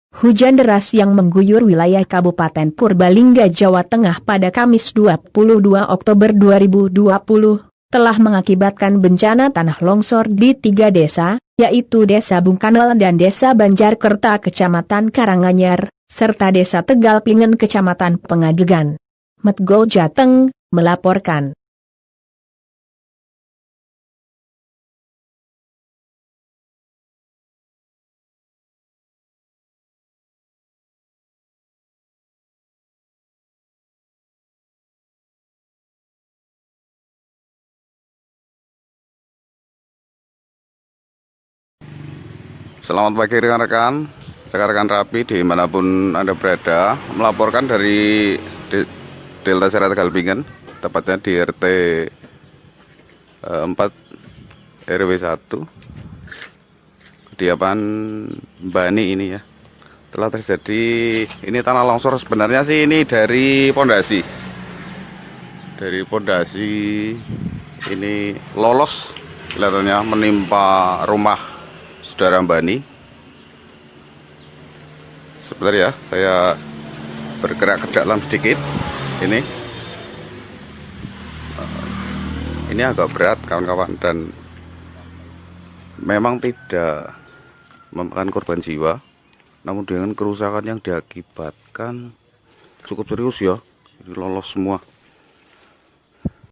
Hujan deras yang mengguyur wilayah Kabupaten Purbalingga, Jawa Tengah pada Kamis 22 Oktober 2020, telah mengakibatkan bencana tanah longsor di 3 desa, yaitu Desa Bungkanel dan Desa Banjarkerta Kecamatan Karanganyar, serta Desa Tegal Pingen Kecamatan Pengadegan. Metgo Jateng melaporkan. Selamat pagi rekan-rekan, rekan-rekan Rapi dimanapun Anda berada, melaporkan dari Delta Serata Galbingen, tepatnya di RT 4 RW 1, kediaman Bani ini ya. Telah terjadi, ini tanah longsor sebenarnya sih ini dari pondasi. Dari pondasi ini lolos kelihatannya menimpa rumah saudara Bani. Sebentar ya, saya bergerak ke dalam sedikit. Ini agak berat kawan-kawan, dan memang tidak memakan korban jiwa, namun dengan kerusakan yang diakibatkan cukup serius ya. Ini lolos semua.